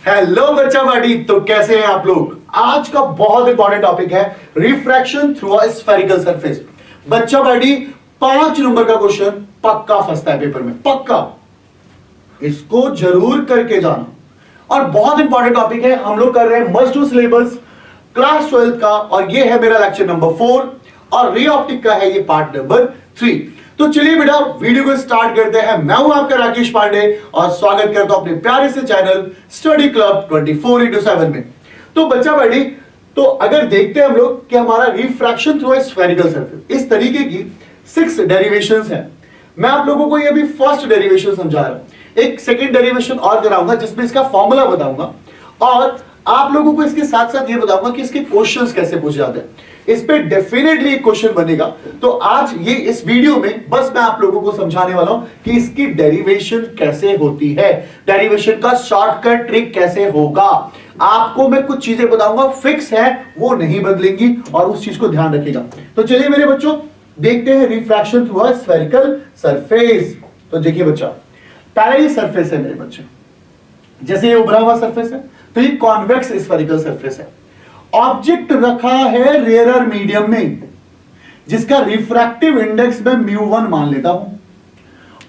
Hello बच्चा party. तो कैसे हैं आप लोग? आज का बहुत इंपॉर्टेंट टॉपिक है refraction through a spherical surface. बच्चा पार्टी 5 नंबर का क्वेश्चन पक्का फंसता है पेपर में, पक्का। इसको जरूर करके जाना। और बहुत इंपॉर्टेंट टॉपिक है, हम लोग कर रहे हैं मस्ट डू सिलेबस क्लास 12 का, और ये है मेरा लेक्चर नंबर 4 और रे ऑप्टिक का है ये पार्ट नंबर 3। तो चलिए बेटा वीडियो को स्टार्ट करते हैं। मैं हूं आपका राकेश पांडे और स्वागत करता हूं अपने प्यारे से चैनल स्टडी क्लब 24/7 में। तो बच्चा बेटी, तो अगर देखते हैं हम लोग कि हमारा रिफ्रैक्शन थ्रू स्फेरिकल सरफेस, इस तरीके की 6 डेरिवेशंस हैं। मैं आप लोगों को ये अभी फर्स्ट डेरिवेशन समझा रहा हूं, एक सेकंड डेरिवेशन और कराऊंगा जिसमें इसका फॉर्मूला बताऊंगा, और आप लोगों को इसके साथ साथ ये बताऊंगा कि इसके क्वेश्चंस कैसे पूछे जाते हैं। इस पे डेफिनेटली एक क्वेश्चन बनेगा। तो आज ये इस वीडियो में बस मैं आप लोगों को समझाने वाला हूं कि इसकी डेरिवेशन कैसे होती है, डेरिवेशन का शॉर्टकट ट्रिक कैसे होगा। आपको मैं कुछ चीजें बताऊंगा, फिक्स है, वो नहीं बदलेंगी, और उस चीज को ध्यान रखिएगा। तो चलिए मेरे बच्चों देखते हैं refraction through a spherical surface. तो देखिए बच्चा, पहले ये सरफेस है मेरे बच्चे, जैसे ये उभरा हुआ सरफेस है, तो ये कॉन्वेक्स स्फेरिकल सरफेस है। ऑब्जेक्ट रखा है रेयरर मीडियम में, जिसका रिफ्रैक्टिव इंडेक्स मैं μ1 मान लेता हूं,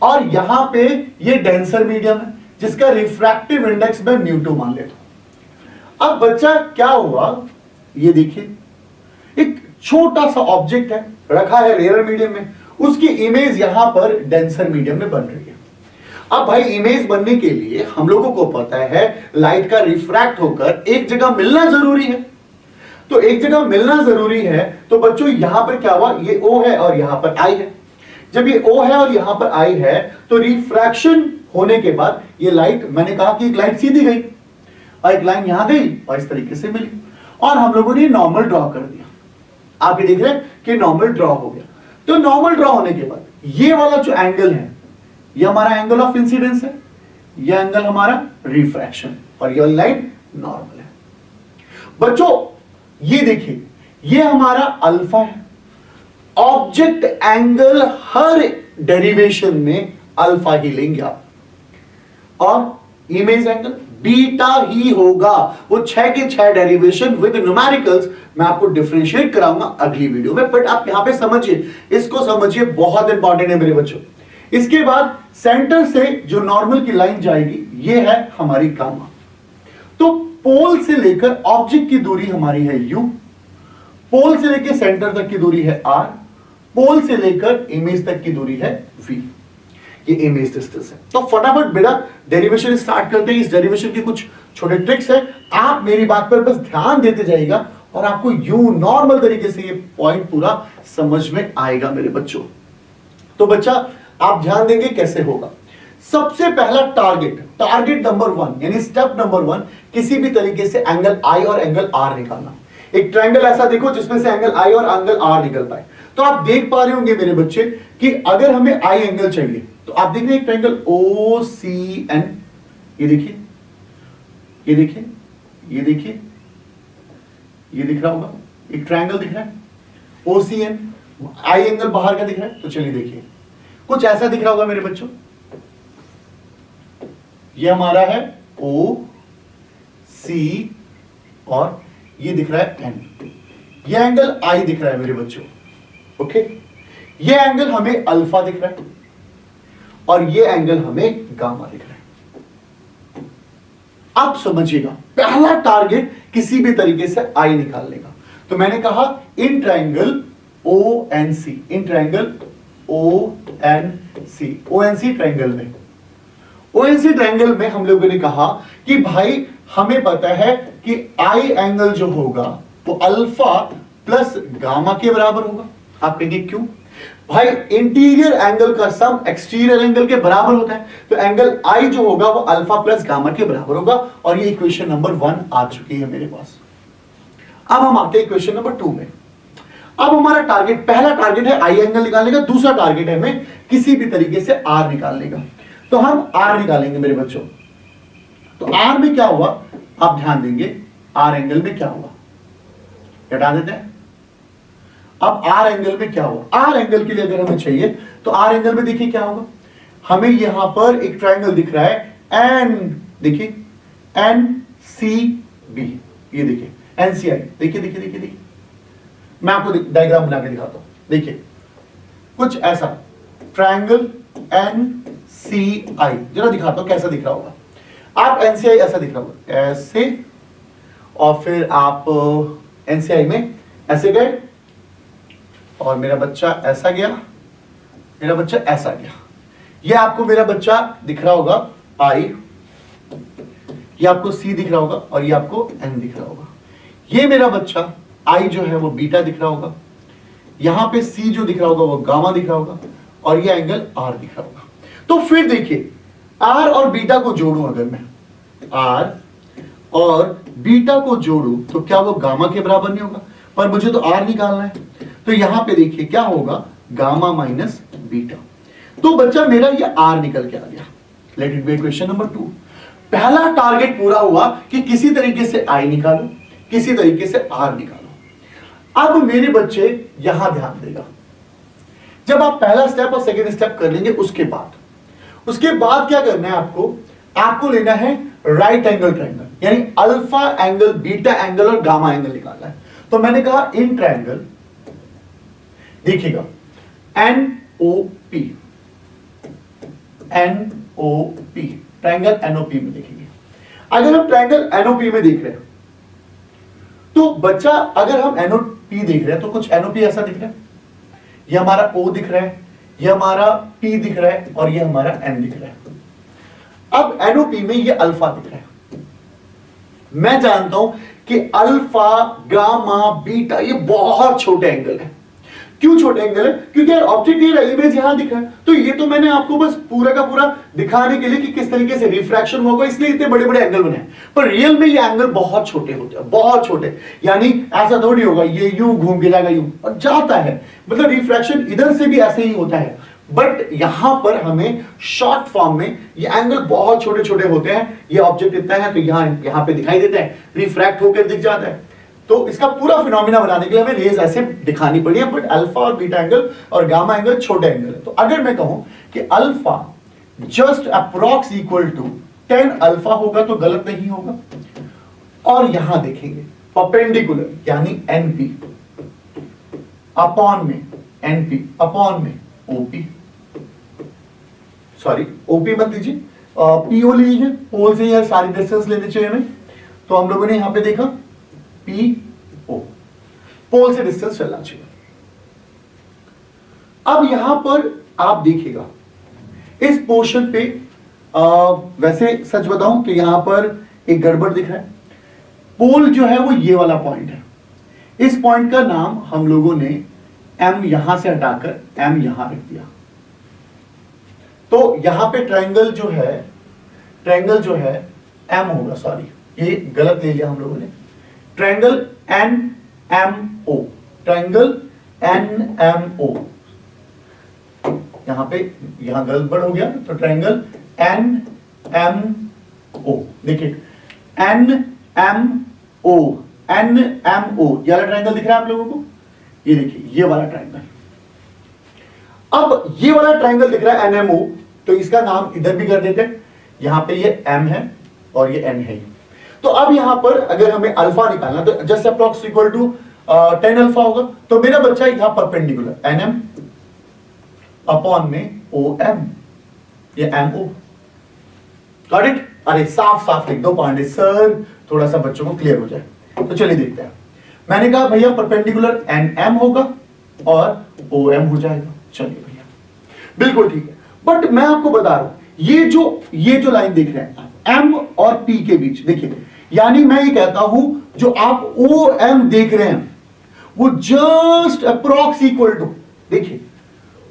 और यहां पे ये डेंसर मीडियम है जिसका रिफ्रैक्टिव इंडेक्स मैं μ2 मान लेता हूं। अब बच्चा क्या हुआ, ये देखिए एक छोटा सा ऑब्जेक्ट है, रखा है रेयरर मीडियम में, उसकी इमेज यहां पर डेंसर मीडियम में बन रही है। अब भाई इमेज बनने के लिए हम लोगों को पता है लाइट का रिफ्रैक्ट होकर एक जगह मिलना जरूरी है। तो एक जगह मिलना जरूरी है, तो बच्चों यहां पर क्या हुआ, ये O है और यहां पर I है। जब ये O है और यहां पर I है, तो रिफ्रैक्शन होने के बाद ये लाइट, मैंने कहा कि एक लाइट सीधी गई और एक लाइन यहां गई और इस तरीके से मिली, और हम लोगों ने नॉर्मल ड्रॉ कर दिया। आप ये देख रहे हैं कि नॉर्मल ड्रॉ हो गया। तो नॉर्मल ड्रॉ होने के बाद ये वाला जो एंगल है, ये हमारा एंगल ऑफ इंसिडेंस है, ये एंगल हमारा रिफ्रैक्शन, और ये लाइन नॉर्मल है। बच्चों ये देखिए, ये हमारा अल्फा है। ऑब्जेक्ट एंगल हर डेरिवेशन में अल्फा ही लेंगे आप, और इमेज एंगल बीटा ही होगा। वो 6 के 6 डेरिवेशन विद न्यूमेरिकल्स मैं आपको डिफरेंशिएट कराऊंगा अगली वीडियो में, बट आप यहां पे समझिए, इसको समझिए, बहुत इंपॉर्टेंट है मेरे बच्चों। इसके बाद सेंटर से जो नॉर्मल की लाइन जाएगी, ये है हमारी गामा। तो पोल से लेकर ऑब्जेक्ट की दूरी हमारी है u, पोल से लेकर सेंटर तक की दूरी है r, पोल से लेकर इमेज तक की दूरी है v। ये इमेज डिस्टेंस है। तो फटाफट बेटा डेरिवेशन स्टार्ट करते हैं। इस डेरिवेशन के कुछ छोटे ट्रिक्स है, आप मेरी बात पर बस ध्यान देते जाइएगा और आपको यू नॉर्मल तरीके से ये पॉइंट पूरा समझ में आएगा मेरे बच्चों। तो बच्चा आप ध्यान देंगे कैसे होगा। सबसे पहला टारगेट नंबर 1 यानी स्टेप नंबर 1, किसी भी तरीके से एंगल I और एंगल R निकालना। एक ट्रायंगल ऐसा देखो जिसमें से एंगल I और एंगल R निकल पाए। तो आप देख पा रहे होंगे मेरे बच्चे कि अगर हमें I एंगल चाहिए, तो आप देख रहे हैं एक ट्रायंगल OCN, ये देखिए, ये देखिए, ये देखिए, ये दिख रहा होगा, एक ट्रायंगल दिख रहा है OCN, I एंगल बाहर का दिख रहा है। तो चलिए देखिए, कुछ ऐसा दिख रहा होगा मेरे बच्चों, ये हमारा है O C और ये दिख रहा है N, ये एंगल I दिख रहा है मेरे बच्चों। ओके, ये एंगल हमें अल्फा दिख रहा है और ये एंगल हमें गामा दिख रहा है। अब समझिएगा, पहला टारगेट किसी भी तरीके से I निकालने का। तो मैंने कहा in triangle ONC, in triangle ONC triangle में, ONC ट्रायंगल में हम लोगों ने कहा कि भाई हमें पता है कि I एंगल जो होगा वो अल्फा प्लस गामा के बराबर होगा। आप कहेंगे क्यों? भाई इंटीरियर एंगल का सम एक्सटीरियर एंगल के बराबर होता है, तो एंगल I जो होगा वो अल्फा प्लस गामा के बराबर होगा, और ये इक्वेशन नंबर 1 आ चुकी है मेरे पास। अब हम आते हैं इक्वेशन नंबर 2 में। अब हमारा टारगेट, पहला टारगेट है I एंगल निकालने का, दूसरा टारगेट है हमें किसी भी तरीके से R निकालने का। तो हम R निकालेंगे मेरे बच्चों। तो R में क्या हुआ, आप ध्यान देंगे, R एंगल में क्या हुआ, हटा देते हैं। अब R एंगल में क्या हुआ, R एंगल के लिए अगर हमें चाहिए तो R एंगल में देखिए क्या होगा, हमें यहां पर एक ट्रायंगल दिख रहा है N, देखिए NCB, ये देखिए NCI, देखिए मैं आपको डायग्राम बना के दिखाता हूं। देखिए कुछ ऐसा ट्रायंगल NCI, जरा दिखाता हूं कैसा दिख रहा होगा। आप NCI ऐसा दिख रहा होगा, ऐसे, और फिर आप NCI में ऐसे गए, और मेरा बच्चा ऐसा गया, मेरा बच्चा ऐसा गया। ये आपको मेरा बच्चा दिख रहा होगा I, ये आपको C दिख रहा होगा, और ये आपको N दिख रहा होगा। ये मेरा बच्चा I जो है वो बीटा दिख रहा होगा, यहां पे C जो दिख रहा होगा वो गामा दिख रहा होगा, और ये एंगल R दिख रहा होगा। तो फिर देखिए R और बीटा को जोड़ूं, अगर मैं R और बीटा को जोड़ूं तो क्या वो गामा के बराबर नहीं होगा? पर मुझे तो R निकालना है, तो यहां पे देखिए क्या होगा, गामा माइनस बीटा। तो बच्चा मेरा ये R निकल के आ गया। Late it be question number 2। पहला टारगेट पूरा हुआ कि किसी तरीके से I निकालो, किसी तरीके से R निकालो। अब मेरे बच्चे यहां ध्यान देगा, जब आप पहला स्टेप और सेकेंड स्टेप कर लेंगे, उसके बाद क्या करना है आपको लेना है राइट एंगल ट्रायंगल, यानी अल्फा एंगल, बीटा एंगल और गामा एंगल निकालना है। तो मैंने कहा इन ट्रायंगल, देखिएगा NOP, ट्रायंगल NOP में देखेंगे। अगर हम ट्रायंगल NOP में देख रहे हैं तो बच्चा, अगर हम NOP देख रहे हैं तो कुछ NOP ऐसा दिख रहा है, ये हमारा O दिख रहा है, ये हमारा P दिख रहा है, और ये हमारा N दिख रहा है। अब NOP में ये अल्फा दिख रहा है। मैं जानता हूं कि अल्फा, गामा, बीटा ये बहुत छोटे एंगल है। क्यों छोटे एंगल है? क्योंकि यार ऑब्जेक्ट ये रहा, इमेज यहां दिख रहा है, तो ये तो मैंने आपको बस पूरा का पूरा दिखाने के लिए कि किस तरीके से रिफ्रैक्शन होगा, इसलिए इतने बड़े बड़े एंगल बने। पर रियल में ये एंगल बहुत छोटे होते हैं, बहुत छोटे। यानी ऐसा थोड़ी होगा ये यूं घूम के जाएगा, यूं और जाता है, मतलब रिफ्रैक्शन इधर से भी ऐसे ही होता है। बट यहां पर हमें शॉर्ट फॉर्म में ये एंगल बहुत छोटे छोटे होते हैं। ये ऑब्जेक्ट इतना है तो यहां पे दिखाई देता है, रिफ्रैक्ट होकर दिख जाता है। तो इसका पूरा फिनोमिना बनाने के लिए हमें रेज ऐसे दिखानी पड़ी है, बट अल्फा और बीटा एंगल और गामा एंगल छोटे एंगल है। तो अगर मैं कहूं कि alpha just approx equal to 10 alpha होगा तो गलत नहीं होगा। और यहां देखेंगे परपेंडिकुलर, यानी NP अपॉन में NP अपॉन में OP, सॉरी OP मत लीजिए, PO लीजिए, पोल से यार सारी डिस्टेंस लेनी चाहिए हमें। तो हम लोगों ने यहां पे देखा PO, पोल से डिस्टेंस चलना चाहिए। अब यहां पर आप देखिएगा इस पोर्शन पे, वैसे सच बताऊं तो यहां पर एक गड़बड़ दिख रहा है। पोल जो है वो ये वाला पॉइंट है, इस पॉइंट का नाम हम लोगों ने M यहां से हटाकर M यहां रख दिया। तो यहां पे ट्रायंगल जो है M होगा, सॉरी ये गलत ले लिया हम लोगों ने। ट्रायंगल NMO, ट्रायंगल NMO, यहां गड़बड़ हो गया, तो ट्रायंगल NMO, देखिए NMO, ये वाला ट्रायंगल दिख रहा है आप लोगों को, ये देखिए ये वाला ट्रायंगल। अब ये वाला ट्रायंगल दिख रहा है NMO, तो इसका नाम इधर भी कर देते हैं। यहां पे ये M है और ये N है। तो अब यहां पर अगर हमें अल्फा निकालना तो just approx equal to 10 alpha होगा। तो मेरा बच्चा यहां परपेंडिकुलर NM अपॉन में OM, ये MO। Got it? अरे साफ साफ लिख दो पांडे सर, थोड़ा सा बच्चों को क्लियर हो जाए। तो चलिए देखते हैं। मैंने कहा भैया परपेंडिकुलर NM होगा और OM हो जाएगा। चलिए भैया बिल्कुल ठीक है। बट मैं आपको बता रहा हूं, ये जो लाइन देख रहे हैं M और P के बीच, देखिए यानी मैं ये कहता हूं जो आप OM देख रहे हैं वो जस्ट अप्रॉक्स इक्वल टू, देखिए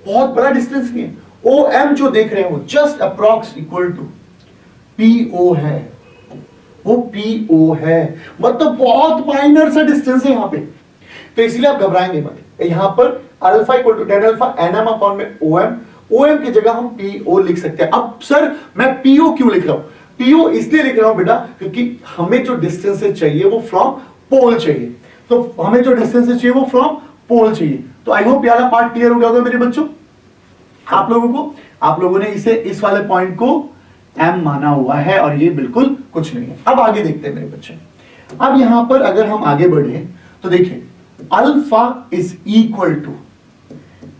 बहुत बड़ा डिस्टेंस नहीं है, OM जो देख रहे हैं वो just approx equal to PO है, वो PO है, मतलब बहुत माइनर सा डिस्टेंस है यहां पे। तो इसलिए आप घबराएंगे मत, यहां पर alpha equal to 10 alpha NM upon में OM की जगह हम PO लिख सकते हैं। अब सर मैं PO क्यों लिख रहा हूं? PO इसलिए लिख रहा हूं बेटा क्योंकि हमें जो डिस्टेंस चाहिए वो फ्रॉम पोल चाहिए, तो हमें जो डिस्टेंस चाहिए वो फ्रॉम पोल चाहिए। तो आई होप पहला पार्ट क्लियर हो गया होगा मेरे बच्चों आप लोगों को। आप लोगों ने इसे, इस वाले पॉइंट को m माना हुआ है और ये बिल्कुल कुछ नहीं है। अब आगे देखते हैं मेरे बच्चे। अब यहां पर अगर हम आगे बढ़े तो देखिए alpha is equal to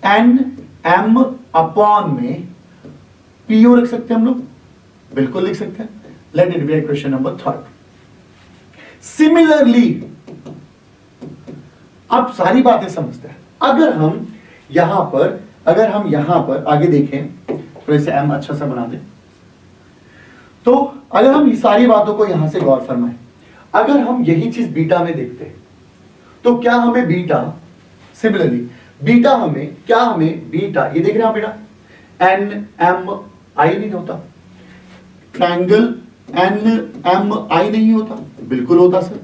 N M upon में पीओ लिख सकते हैं हम लोग, बिल्कुल लिख सकते हैं। Let it be question number 3। Similarly आप सारी बातें समझते हैं। अगर हम यहां पर आगे देखें तो इसे एम अच्छा सा बना दें, तो अगर हम ये सारी बातों को यहां से गौर फरमाएं, अगर हम यही चीज बीटा में देखते हैं तो क्या हमें बीटा, सिमिलरली बीटा हमें बीटा, ये देख रहे हैं बेटा एन एम आई नहीं होता, ट्रायंगल एन एम आई नहीं होता, बिल्कुल होता सर।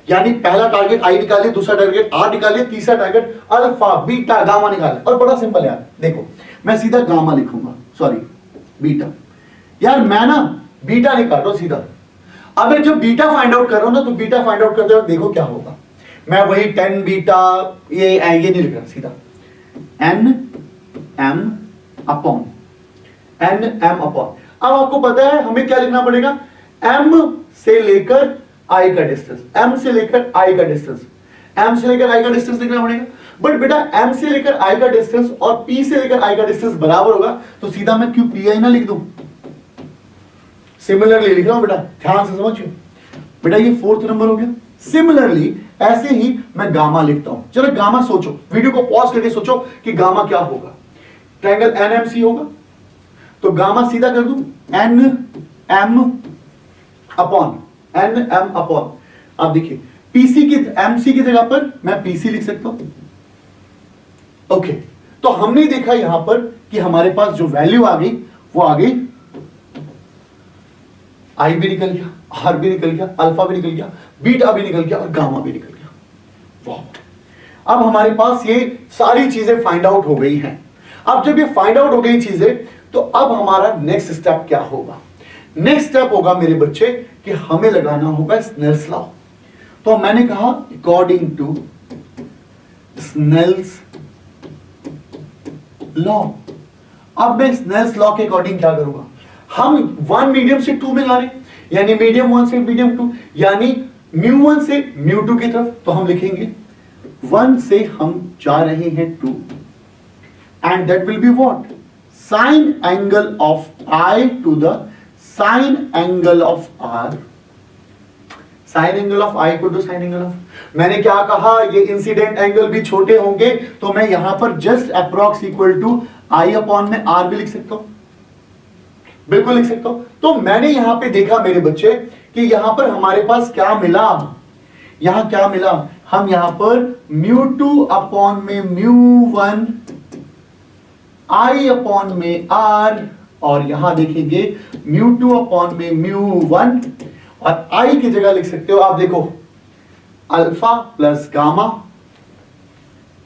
यानी पहला टारगेट आई निकालिए, दूसरा टारगेट आर निकालिए, तीसरा टारगेट अल्फा बीटा गामा निकालिए। और बड़ा सिंपल यार, देखो मैं सीधा गामा लिखूंगा, सॉरी बीटा। यार मैं ना बीटा निकाल रहा हूं सीधा। अब मैं जब बीटा फाइंड आउट कर रहा हूं ना, तो बीटा फाइंड आउट करते वक्त देखो क्या होगा। मैं वही 10 बीटा ये नहीं लिख रहा, सीधा N M upon N M upon. अब आपको पता है हमें क्या लिखना पड़ेगा, एम से लेकर आई का डिस्टेंस, एम से लेकर आई का डिस्टेंस, एम से लेकर आई का डिस्टेंस लिखना पड़ेगा। बट बेटा एम से लेकर आई का डिस्टेंस और पी से लेकर आई का डिस्टेंस बराबर होगा, तो सीधा मैं क्यों पी आई ना लिख दूं, सिमिलरली लिख रहा हूं बेटा, ध्यान से समझिए बेटा। ये 4th नंबर हो गया। सिमिलरली ऐसे ही मैं गामा लिखता हूं। चलो गामा सोचो, वीडियो को पॉज करके सोचो कि गामा क्या होगा। ट्रायंगल एनएमसी होगा, तो गामा सीधा कर दूं N M upon N M upon. अब देखिए पीसी की एमसी की जगह पर मैं पीसी लिख सकता हूं। ओके, तो हमने देखा यहां पर कि हमारे पास जो वैल्यू आ गई वो आ गई, आई भी निकल गया, आर भी निकल गया, अल्फा भी निकल गया, बीटा भी निकल गया और गामा भी निकल गया। वाह, अब हमारे पास ये सारी चीजें फाइंड आउट हो गई हैं। अब जब ये फाइंड आउट हो गई चीजें, तो अब हमारा नेक्स्ट स्टेप क्या होगा। नेक्स्ट स्टेप होगा मेरे बच्चे कि हमें लगाना होगा स्नेल्स लॉ। तो मैंने कहा अकॉर्डिंग टू स्नेल्स लॉ। अब मैं स्नेल्स लॉ के अकॉर्डिंग क्या करूंगा, हम 1 मीडियम से 2 में जा रहे हैं, यानी मीडियम 1 से मीडियम 2, यानी μ1 से μ2 की तरफ। तो हम लिखेंगे 1 से हम जा रहे हैं 2, and that will be what, sine angle of I to the sine angle of R. Sine angle of I को टू साइन एंगल ऑफ, मैंने क्या कहा, ये इंसिडेंट एंगल भी छोटे होंगे, तो मैं यहां पर just approx equal to I upon में आर भी लिख सकता हूं, बिल्कुल लिख सकता हूं। तो मैंने यहां पे देखा मेरे बच्चे कि यहां पर हमारे पास क्या मिला, यहां क्या मिला, हम यहां पर μ2 अपॉन में μ1 आई अपॉन में आर, और यहां देखेंगे μ2 अपॉन में μ1 और आई की जगह लिख सकते हो आप, देखो alpha plus gamma,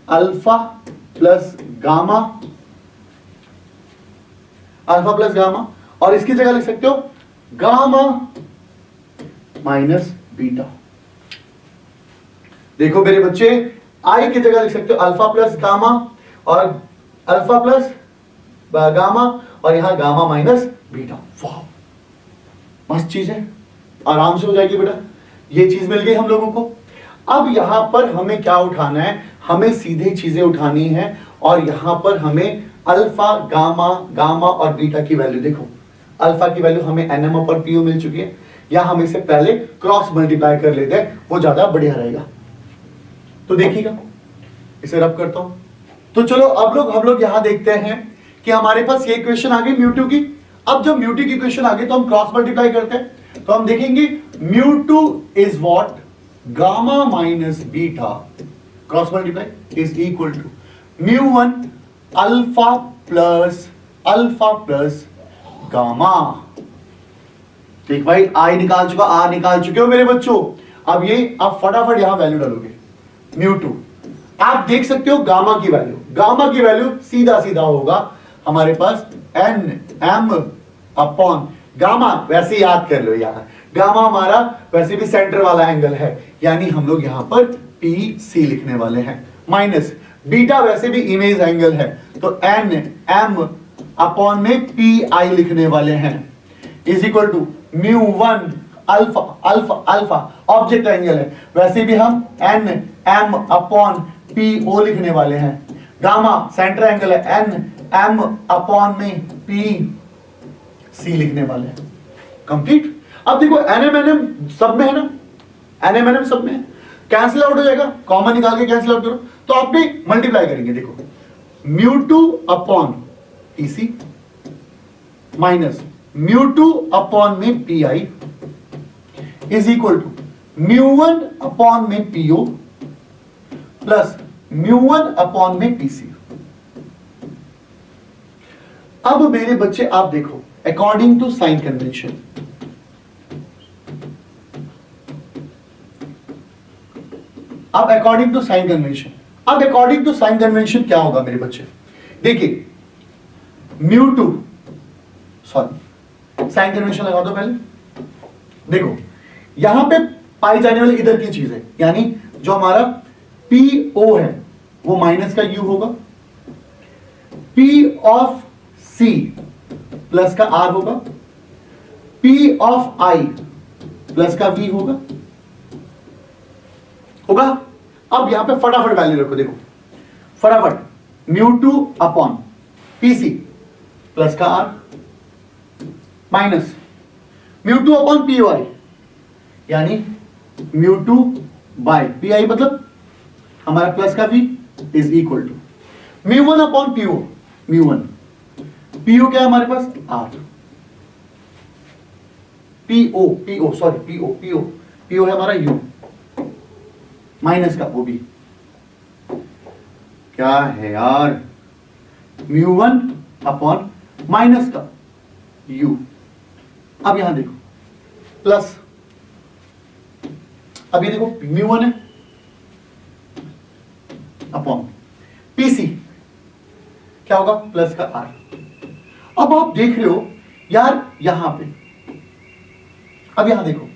alpha plus gamma, alpha plus gamma, और इसकी जगह लिख सकते हो गामा माइनस बीटा। देखो मेरे बच्चे, आई की जगह लिख सकते हो अल्फा प्लस गामा और अल्फा प्लस गामा, और यहां गामा माइनस बीटा। वाह, मस्त चीज है, आराम से हो जाएगी बेटा। ये चीज मिल गई हम लोगों को। अब यहां पर हमें क्या उठाना है, हमें सीधे चीजें उठानी है, और यहां पर हमें अल्फा गामा गामा और बीटा की वैल्यू, देखो अल्फा की वैल्यू हमें एनएम पर पीओ मिल चुकी है, या हम इसे पहले क्रॉस मल्टीप्लाई कर लेते हैं, वो ज्यादा बढ़िया रहेगा। तो देखिएगा, इसे रब करता हूं। तो चलो अब हम लोग यहां देखते हैं कि हमारे पास ये इक्वेशन आ गई μ2 की। अब जब μ2 की इक्वेशन आ गई तो हम क्रॉस मल्टीप्लाई करते हैं, तो हम देखेंगे μ2 is what, gamma minus beta, cross multiply is equal to μ1 alpha plus gamma. ठीक भाई, आई निकाल चुका, आर निकाल चुके हो मेरे बच्चों। अब ये आप फटाफट यहां वैल्यू डालोगे μ2, आप देख सकते हो गामा की वैल्यू सीधा सीधा होगा हमारे पास एन एम अपॉन गामा। वैसे याद कर लो यार, गामा हमारा वैसे भी सेंटर वाला एंगल है, यानी हम लोग यहां पर पी सी लिखने वाले हैं, माइनस बीटा वैसे भी इमेज एंगल है, तो एन एम अपॉन में पी आई लिखने वाले हैं। Is equal to μ1 alpha alpha alpha object angle है, वैसे भी हम N M upon P O लिखने वाले हैं। गामा सेंटर एंगल है, एन एम अपॉन में पी सी लिखने वाले हैं। कंप्लीट। अब देखो एनएम एनएम सब में है ना, एनएम एनएम सब में है, कैंसिल आउट हो जाएगा, कॉमन निकाल के कैंसिल आउट करो तो आप भी मल्टीप्लाई करेंगे। देखो μ2 अपॉन पीसी माइनस μ2 अपॉन में P is equal to μ1 upon में पीओ प्लस μ1 अपॉन में पीसी। अब मेरे बच्चे आप देखो अकॉर्डिंग टू साइन कन्वेंशन, अब अकॉर्डिंग टू साइन कन्वेंशन, अब अकॉर्डिंग टू साइन कन्वेंशन क्या होगा मेरे बच्चे? देखिए μ2 सॉरी साइन कन्वेंशन लगा दो पहले। देखो यहां पे पाई जाने वाली इधर की चीज है, यानी जो हमारा PO है वो माइनस का U होगा, P ऑफ C प्लस का R होगा, P ऑफ I प्लस का V होगा। अब यहां पे फटाफट वैल्यू रखो, देखो फटाफट μ2 अपॉन PC प्लस का R माइनस μ2 अपॉन PY यानी μ2 बाय PI मतलब हमारा प्लस का V is equal to μ1 upon PO, μ1 PO क्या है हमारे पास R, PO है हमारा U माइनस का वो भी क्या है यार μ1 अपॉन माइनस का U। अब यहां देखो प्लस, अब ये देखो μ1 है अपॉन PC क्या होगा प्लस का R। अब आप देख रहे हो यार यहां पे, अब यहां देखो,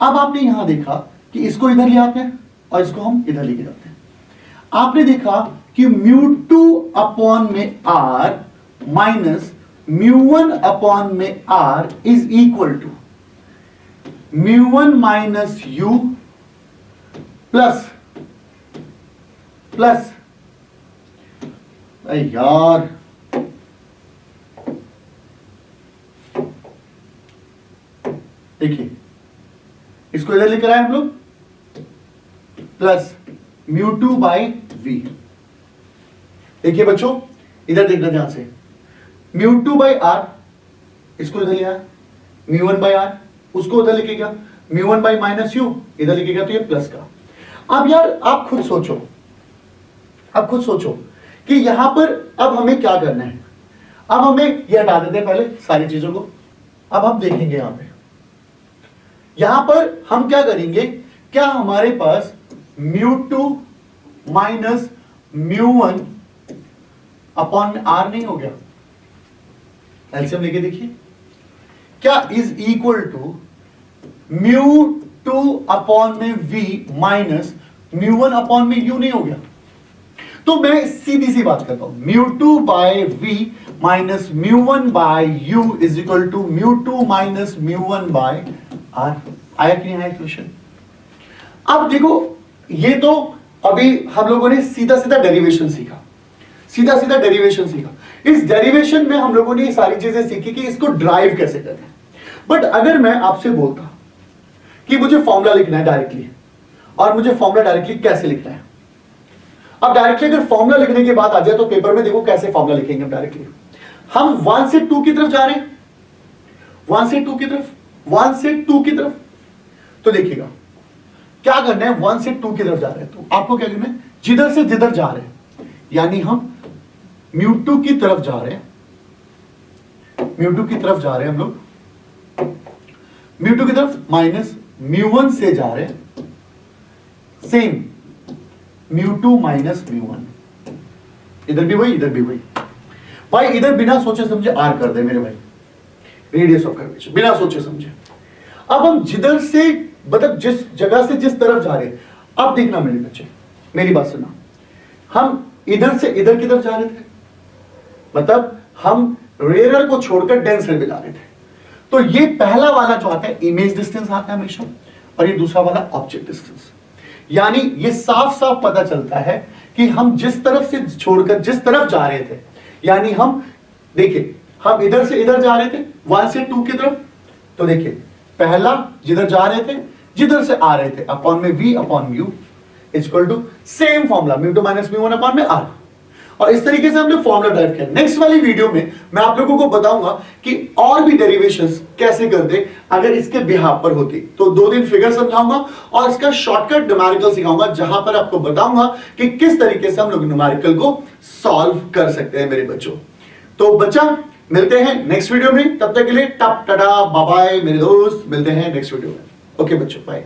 अब आपने यहां देखा कि इसको इधर ले आते हैं और इसको हम इधर लेके जाते हैं। आपने देखा कि μ2 अपॉन में R माइनस μ1 अपॉन में R is equal to μ1 minus U plus plus यार देखिए इसको इधर लेकर आए हम लोग प्लस μ2 बाई V। देखिए बच्चों इधर देखना ध्यान से, μ2 बाई R इसको इधर ले आया, μ1 बाई R उसको उधर लेके गया, μ1 बाई माइनस U इधर लेके गया तो ये प्लस का। अब यार आप खुद सोचो कि यहां पर अब हमें क्या करना है। अब हमें ये हटा देते हैं पहले सारी चीजों को। अब हम देखेंगे यहां पर हम क्या करेंगे, क्या हमारे पास μ2 माइनस μ1 अपॉन में R नहीं हो गया? एलसीएम लेके देखिए, क्या इज इक्वल टू μ2 अपॉन में V माइनस μ1 अपॉन में U नहीं हो गया? तो मैं सीधी सी बात करता हूं, μ2 by V minus μ1 by U is equal to μ2 minus μ1 by R। आया कि नहीं आया क्वेश्चन? अब देखो ये तो अभी हम लोगों ने सीधा सीधा डेरिवेशन सीखा, इस डेरिवेशन में हम लोगों ने ये सारी चीजें सीखी कि इसको ड्राइव कैसे करें। बट अगर मैं आपसे बोलता कि मुझे फॉर्मूला लिखना है डायरेक्टली, और मुझे फॉर्मूला डायरेक्टली कैसे लिखना है, अब डायरेक्टली अगर फॉर्मूला लिखने की बात आ जाए तो पेपर में देखो कैसे फॉर्मूला लिखेंगे हम डायरेक्टली। हम 1 से 2 की तरफ जा रहे हैं, 1 से 2 की तरफ, 1 से 2 की तरफ, तो देखिएगा क्या करना है, 1 से 2 की तरफ जा रहे हैं तो आपको क्या करना है, जिधर से जिधर जा रहे हैं, यानी हम μ2 की तरफ जा रहे हैं, हम लोग μ2 की तरफ माइनस μ1 से जा रहे हैं, सेम μ2 माइनस μ1, इधर भी वही इधर भी वही। भाई इधर बिना सोचे समझे R कर दे मेरे भाई, रेडियस ऑफ कर्वेचर बिना सोचे समझे। अब हम जिधर से मतलब जिस जगह से जिस तरफ जा रहे हैं, अब देखना मेरे बच्चे, मेरी बात सुना, हम इधर से इधर की तरफ जा रहे थे, मतलब हम रेयर को छोड़कर डेंस में जा रहे थे। तो ये पहला वाला जो आता है इमेज डिस्टेंस आता है हमेशा, और ये दूसरा वाला ऑब्जेक्ट डिस्टेंस। यानी ये साफ साफ पता चलता है कि हम जिस तरफ से छोड़कर जिस तरफ जा रहे थे, यानी हम देखिए हम इधर से इधर जा रहे थे 1 से 2 की तरफ, तो देखिए पहला जिधर जा रहे थे जिधर से आ रहे थे अपॉन में v upon mu equal to same formula म्यू2 माइनस म्यू1 अपॉन में r। और इस तरीके से हमने फॉर्मूला ड्राइव किया। नेक्स्ट वाली वीडियो में मैं आप लोगों को बताऊंगा कि और भी डेरिवेशंस कैसे करते अगर इसके बिहाफ पर होती। तो 2 दिन फिगर समझाऊंगा और इसका शॉर्टकट न्यूमेरिकल सिखाऊंगा, जहां पर आपको बताऊंगा कि किस तरीके से हम लोग न्यूमेरिकल को सॉल्व कर सकते हैं मेरे बच्चों। तो बच्चा मिलते हैं नेक्स्ट वीडियो में, तब तक के लिए टप टाटा बाय बाय मेरे दोस्त, मिलते हैं नेक्स्ट वीडियो में। ओके बच्चों, बाय।